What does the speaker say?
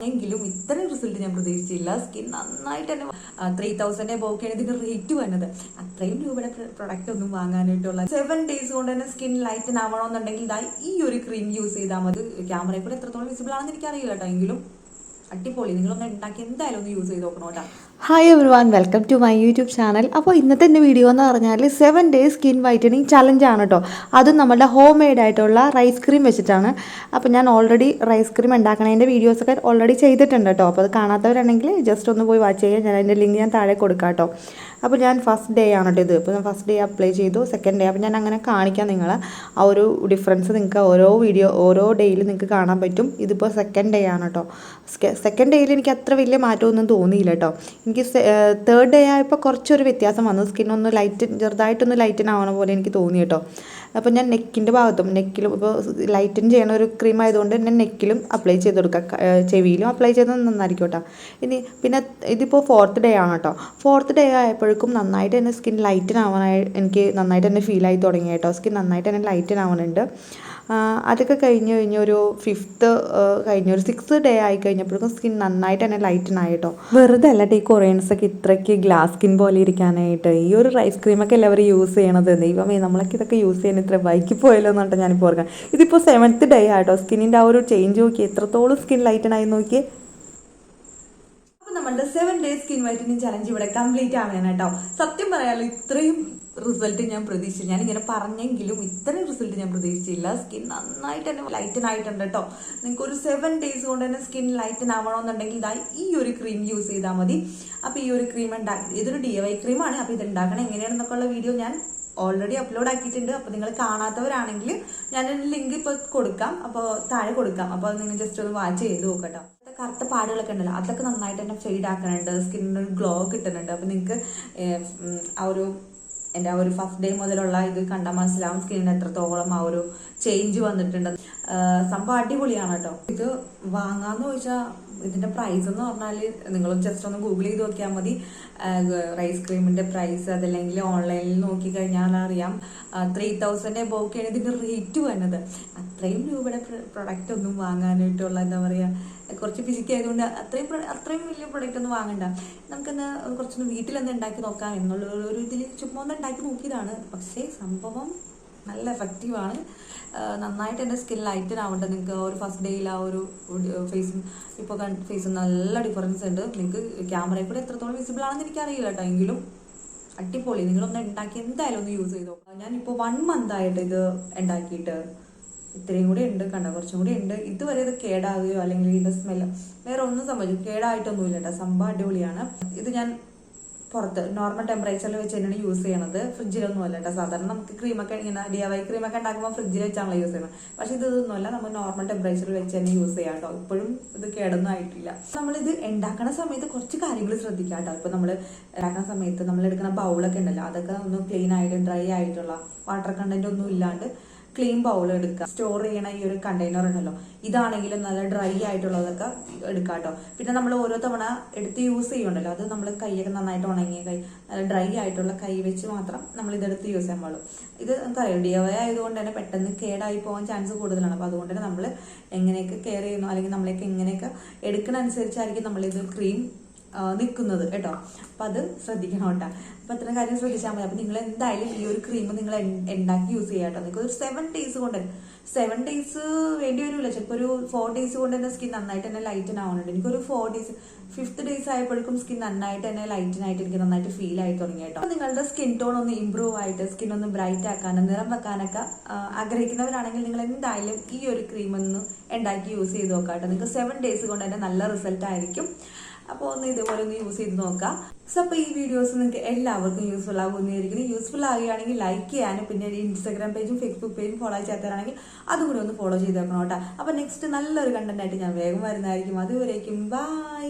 എങ്കിലും ഇത്രയും റിസൾട്ട് ഞാൻ പ്രതീക്ഷിച്ചില്ല. സ്കിൻ നന്നായിട്ട് തന്നെ 3000 എബോവൊക്കെയാണ് ഇതിന്റെ റേറ്റ് വന്നത്. അത്രയും രൂപയുടെ പ്രൊഡക്റ്റ് ഒന്നും വാങ്ങാനായിട്ടുള്ള 7 days കൊണ്ട് തന്നെ സ്കിൻ ലൈറ്റൻ ആവണമെന്നുണ്ടെങ്കിൽ ഈ ഒരു ക്രീം യൂസ് ചെയ്താൽ മതി. ക്യാമറയിൽ കൂടെ എത്രത്തോളം വിസിബിൾ ആണെന്ന് എനിക്കറിയില്ല കേട്ടോ, എങ്കിലും അടിപൊളി. നിങ്ങളൊന്ന് ഉണ്ടാക്കി എന്തായാലും ഒന്ന് യൂസ് ചെയ്ത് നോക്കണം കേട്ടോ. Hi everyone, welcome to my YouTube channel. അപ്പോൾ ഇന്നത്തെ എൻ്റെ വീഡിയോ എന്ന് പറഞ്ഞാൽ 7 days സ്കിൻ വൈറ്റനിങ് ചലഞ്ചാണ് കേട്ടോ. അതും നമ്മുടെ ഹോം മെയ്ഡ് ആയിട്ടുള്ള റൈസ് ക്രീം വെച്ചിട്ടാണ്. അപ്പോൾ ഞാൻ ഓൾറെഡി റൈസ് ക്രീം ഉണ്ടാക്കണതിൻ്റെ വീഡിയോസൊക്കെ ഓൾറെഡി ചെയ്തിട്ടുണ്ട് കേട്ടോ. അപ്പോൾ അത് കാണാത്തവരാണെങ്കിൽ ജസ്റ്റ് ഒന്ന് പോയി വാച്ച് ചെയ്യുക. ഞാൻ അതിൻ്റെ ലിങ്ക് ഞാൻ താഴെ കൊടുക്കാം കേട്ടോ. അപ്പോൾ ഞാൻ ഫസ്റ്റ് ഡേ ആണ് കേട്ടോ ഇത്. ഇപ്പോൾ ഞാൻ ഫസ്റ്റ് ഡേ അപ്ലൈ ചെയ്തു, സെക്കൻഡ് ഡേ. അപ്പോൾ ഞാൻ അങ്ങനെ കാണിക്കാം നിങ്ങളെ ആ ഒരു ഡിഫറൻസ്. നിങ്ങൾക്ക് ഓരോ ഡേയിൽ നിങ്ങൾക്ക് കാണാൻ പറ്റും. ഇതിപ്പോൾ സെക്കൻഡ് ഡേ ആണ് കേട്ടോ. സെക്കൻഡ് ഡേയിൽ എനിക്ക് അത്ര വലിയ മാറ്റമൊന്നും തോന്നിയില്ല കേട്ടോ. എനിക്ക് തേർഡ് ഡേ ആയപ്പോൾ കുറച്ചൊരു വ്യത്യാസം വന്നു. സ്കിന്നൊന്ന് ചെറുതായിട്ടൊന്ന് ലൈറ്റൻ ആവണ പോലെ എനിക്ക് തോന്നി കേട്ടോ. അപ്പോൾ ഞാൻ നെക്കിൻ്റെ ഭാഗത്തും നെക്കിലും ഇപ്പോൾ ലൈറ്റൻ ചെയ്യണ ഒരു ക്രീം ആയതുകൊണ്ട് തന്നെ നെക്കിലും അപ്ലൈ ചെയ്ത് കൊടുക്കുക, ചെവിയിലും അപ്ലൈ ചെയ്തത് നന്നായിരിക്കും കേട്ടോ. പിന്നെ ഇതിപ്പോൾ 4th ഡേ ആണ് കേട്ടോ. 4th ഡേ ആയപ്പോഴേക്കും നന്നായിട്ട് തന്നെ സ്കിൻ ലൈറ്റൻ ആവാനായി എനിക്ക് നന്നായിട്ട് തന്നെ ഫീലായി തുടങ്ങി കേട്ടോ. സ്കിൻ നന്നായിട്ട് തന്നെ ലൈറ്റൻ ആവുന്നുണ്ട്. അതൊക്കെ കഴിഞ്ഞ് ഒരു 5th കഴിഞ്ഞ് ഒരു 6th ഡേ ആയി കഴിഞ്ഞപ്പോഴേക്കും സ്കിൻ നന്നായിട്ട് തന്നെ ലൈറ്റൻ ആയി കേട്ടോ. വെറുതെ അല്ല ഈ കൊറിയൻസൊക്കെ ഇത്രയ്ക്ക് ഗ്ലാസ് സ്കിൻ പോലെ ഇരിക്കാനായിട്ട് ഈ ഒരു റൈസ് ക്രീമൊക്കെ എല്ലാവരും യൂസ് ചെയ്യണത്. ദൈവമേ, നമ്മളൊക്കെ ഇതൊക്കെ യൂസ് ചെയ്യാൻ ഇത്ര വൈകി പോയല്ലോ എന്നിട്ട് ഞാനിപ്പോൾ ഓർക്കാം. ഇതിപ്പോൾ 7th ഡേ ആയിട്ടോ. സ്കിന്നിൻ്റെ ആ ഒരു ചേഞ്ച് നോക്കി, എത്രത്തോളം സ്കിൻ ലൈറ്റൻ ആയി നോക്കിയേ. നമ്മളുടെ 7 days സ്കിൻ വൈറ്റനിങ് ചലഞ്ച് ഇവിടെ കംപ്ലീറ്റ് ആവാൻ കേട്ടോ. സത്യം പറയാലോ, ഇത്രയും റിസൾട്ട് ഞാൻ പ്രതീക്ഷിച്ചില്ല. ഞാനിങ്ങനെ പറഞ്ഞെങ്കിലും ഇത്രയും റിസൾട്ട് ഞാൻ പ്രതീക്ഷിച്ചില്ല. സ്കിൻ നന്നായിട്ട് തന്നെ ലൈറ്റൻ ആയിട്ടുണ്ട് കേട്ടോ. നിങ്ങൾക്ക് ഒരു 7 days കൊണ്ട് തന്നെ സ്കിൻ ലൈറ്റൻ ആവണമെന്നുണ്ടെങ്കിൽ ഈ ഒരു ക്രീം യൂസ് ചെയ്താൽ മതി. അപ്പോൾ ഈ ഒരു ക്രീം ഇതൊരു DIY ക്രീമാണ്. അപ്പോൾ ഇത് ഉണ്ടാക്കണം എങ്ങനെയാണെന്നൊക്കെ ഉള്ള വീഡിയോ ഞാൻ ഓൾറെഡി അപ്ലോഡ് ആക്കിയിട്ടുണ്ട്. അപ്പോൾ നിങ്ങൾ കാണാത്തവരാണെങ്കിൽ ഞാൻ ലിങ്ക് ഇപ്പോൾ കൊടുക്കാം, അപ്പോൾ താഴെ കൊടുക്കാം. അപ്പോൾ നിങ്ങൾ ജസ്റ്റ് ഒന്ന് വാച്ച് ചെയ്ത് നോക്കട്ടോ. കറുത്ത പാടുകളൊക്കെ ഉണ്ടല്ലോ, അതൊക്കെ നന്നായിട്ട് തന്നെ ഫെയ്ഡ് ആക്കാനുണ്ട്. സ്കിന്നിന് ഒരു ഗ്ലോ കിട്ടുന്നുണ്ട്. അപ്പോൾ നിങ്ങൾക്ക് എൻ്റെ ആ ഒരു ഫസ്റ്റ് ഡേ മുതലുള്ള ഇത് കണ്ടാൽ മനസ്സിലാവും സ്കിന്നിന് എത്രത്തോളം ആ ഒരു ചേഞ്ച് വന്നിട്ടുണ്ട്. സംഭവം അടിപൊളിയാണ് കേട്ടോ. ഇത് വാങ്ങാന്ന് ചോദിച്ചാൽ ഇതിന്റെ പ്രൈസ് എന്ന് പറഞ്ഞാൽ നിങ്ങൾ ജസ്റ്റ് ഒന്ന് ഗൂഗിൾ ചെയ്ത് നോക്കിയാൽ മതി. റൈസ് ക്രീമിന്റെ പ്രൈസ് അതല്ലെങ്കിൽ ഓൺലൈനിൽ നോക്കി കഴിഞ്ഞാൽ അറിയാം. 3000 എബോവൊക്കെയാണ് ഇതിന്റെ റേറ്റ് വന്നത്. അത്രയും രൂപയുടെ പ്രൊഡക്റ്റ് ഒന്നും വാങ്ങാനായിട്ടുള്ള എന്താ പറയുക, കുറച്ച് ഫിസിക്കായതുകൊണ്ട് അത്രയും വലിയ പ്രൊഡക്റ്റ് ഒന്നും വാങ്ങണ്ട. നമുക്കെന്ന് കുറച്ചൊന്ന് വീട്ടിലൊന്ന് ഉണ്ടാക്കി നോക്കാം എന്നുള്ള ഒരു ഇതിൽ ചുമ്മാ ഒന്ന് ഉണ്ടാക്കി നോക്കിയതാണ്. പക്ഷേ സംഭവം നല്ല എഫക്റ്റീവാണ്. നന്നായിട്ട് എൻ്റെ സ്കിൻ ലൈറ്റൻ ആവണ്ട. നിങ്ങൾക്ക് ഒരു ഫസ്റ്റ് ഡേയിൽ ആ ഒരു ഫേസ് നല്ല ഡിഫറൻസ് ഉണ്ട്. നിങ്ങൾക്ക് ക്യാമറയിൽ കൂടെ എത്രത്തോളം വിസിബിൾ ആണെന്ന് എനിക്കറിയില്ല കേട്ടോ, എങ്കിലും അടിപൊളി. നിങ്ങളൊന്ന് ഉണ്ടാക്കി എന്തായാലും ഒന്ന് യൂസ് ചെയ്തോ. ഞാനിപ്പോൾ 1 month ആയിട്ട് ഇത് ഉണ്ടാക്കിയിട്ട് ഇത്രയും കൂടി ഉണ്ട് കണ്ട, കുറച്ചും കൂടി ഉണ്ട്. ഇതുവരെ ഇത് കേടാകുകയോ അല്ലെങ്കിൽ ഇതിന്റെ സ്മെല്ല് വേറെ ഒന്നും സംഭവിച്ചു കേടായിട്ടൊന്നുമില്ല കേട്ടോ. സംഭവം അടിപൊളിയാണ്. ഇത് ഞാൻ പുറത്ത് നോർമൽ ടെമ്പറേച്ചറിൽ വെച്ച് തന്നെയാണ് യൂസ് ചെയ്യണത്. ഫ്രിഡ്ജിലൊന്നും അല്ല കേട്ടോ. സാധാരണ നമുക്ക് ക്രീമൊക്കെ ഇങ്ങനെ DIY ക്രീമൊക്കെ ഉണ്ടാക്കുമ്പോൾ ഫ്രിഡ്ജിൽ വെച്ചാണല്ലോ യൂസ് ചെയ്യുന്നത്. പക്ഷെ ഇതൊന്നുമല്ല, നമ്മൾ നോർമൽ ടെമ്പറേച്ചറിൽ വെച്ച് തന്നെ യൂസ് ചെയ്യാം കേട്ടോ. ഇപ്പോഴും ഇത് കേടൊന്നും ആയിട്ടില്ല. നമ്മളിത് ഉണ്ടാക്കുന്ന സമയത്ത് കുറച്ച് കാര്യങ്ങൾ ശ്രദ്ധിക്കാം കേട്ടോ. ഇപ്പൊ നമ്മൾ ഉണ്ടാക്കുന്ന സമയത്ത് നമ്മൾ എടുക്കുന്ന ബൗളൊക്കെ ഉണ്ടല്ലോ, അതൊക്കെ ഒന്ന് ക്ലീൻ ആയിട്ട് ഡ്രൈ ആയിട്ടുള്ള വാട്ടർ കണ്ടന്റ് ഒന്നും ഇല്ലാണ്ട് ക്ലീൻ ബൗൾ എടുക്കുക. സ്റ്റോർ ചെയ്യണ ഈ ഒരു കണ്ടെയ്നർ ഉണ്ടല്ലോ, ഇതാണെങ്കിലും നല്ല ഡ്രൈ ആയിട്ടുള്ളതൊക്കെ എടുക്കാം കേട്ടോ. പിന്നെ നമ്മൾ ഓരോ തവണ എടുത്ത് യൂസ് ചെയ്യുന്നുണ്ടല്ലോ, അത് നമ്മൾ കൈയൊക്കെ നന്നായിട്ട് ഉണങ്ങിയ കൈ, നല്ല ഡ്രൈ ആയിട്ടുള്ള കൈ വെച്ച് മാത്രം നമ്മൾ ഇതെടുത്ത് യൂസ് ചെയ്യാൻ പാടുള്ളൂ. ഇത് നമുക്കറിയാം DIY ആയതുകൊണ്ട് തന്നെ പെട്ടെന്ന് കേടായി പോകാൻ ചാൻസ് കൂടുതലാണ്. അപ്പോൾ അതുകൊണ്ട് തന്നെ നമ്മൾ എങ്ങനെയൊക്കെ കെയർ ചെയ്യുന്നു അല്ലെങ്കിൽ നമ്മളൊക്കെ എങ്ങനെയൊക്കെ എടുക്കണ അനുസരിച്ചായിരിക്കും നമ്മളിത് ക്രീം നിൽക്കുന്നത് കേട്ടോ. അപ്പം അത് ശ്രദ്ധിക്കണം കേട്ടോ. അപ്പം അത്രയും കാര്യം ശ്രദ്ധിച്ചാൽ മതി. അപ്പം നിങ്ങൾ എന്തായാലും ഈ ഒരു ക്രീം നിങ്ങൾ ഉണ്ടാക്കി യൂസ് ചെയ്യാം കേട്ടോ. നിങ്ങൾക്ക് ഒരു 7 days കൊണ്ട് 7 days വേണ്ടി വരില്ല. ചിലപ്പോൾ ഒരു 4 days കൊണ്ട് തന്നെ സ്കിൻ നന്നായിട്ട് തന്നെ ലൈറ്റൻ ആവുന്നുണ്ട്. എനിക്കൊരു 4 days 5th days ആയപ്പോഴേക്കും സ്കിൻ നന്നായിട്ട് തന്നെ ലൈറ്റൻ ആയിട്ട് എനിക്ക് നന്നായിട്ട് ഫീൽ ആയി തുടങ്ങി കേട്ടോ. അപ്പം നിങ്ങളുടെ സ്കിൻ ടോൺ ഒന്ന് ഇമ്പ്രൂവ് ആയിട്ട് സ്കിൻ ഒന്ന് ബ്രൈറ്റ് ആക്കാനും നിറം വെക്കാനൊക്കെ ആഗ്രഹിക്കുന്നവരാണെങ്കിൽ നിങ്ങൾ എന്തായാലും ഈ ഒരു ക്രീം ഒന്ന് ഉണ്ടാക്കി യൂസ് ചെയ്ത് നോക്കാം കേട്ടോ. നിങ്ങൾക്ക് 7 days കൊണ്ട് തന്നെ നല്ല റിസൾട്ട് ആയിരിക്കും. അപ്പോൾ ഒന്ന് ഇതുപോലെ ഒന്ന് യൂസ് ചെയ്ത് നോക്കാം. സോ അപ്പോൾ ഈ വീഡിയോസ് നിങ്ങൾക്ക് എല്ലാവർക്കും യൂസ്ഫുൾ ആകുന്നതായിരിക്കും. യൂസ്ഫുൾ ആകുകയാണെങ്കിൽ ലൈക്ക് ചെയ്യാനും പിന്നെ ഇൻസ്റ്റാഗ്രാം പേജും ഫേസ്ബുക്ക് പേജും ഫോളോ ചെയ്യാത്തവരാണെങ്കിൽ അതും കൂടി ഒന്ന് ഫോളോ ചെയ്ത് വെക്കണം കേട്ടോ. അപ്പോൾ നെക്സ്റ്റ് നല്ലൊരു കണ്ടന്റ് ആയിട്ട് ഞാൻ വേഗം വരുന്നതായിരിക്കും. അതുവരേക്കും ബൈ.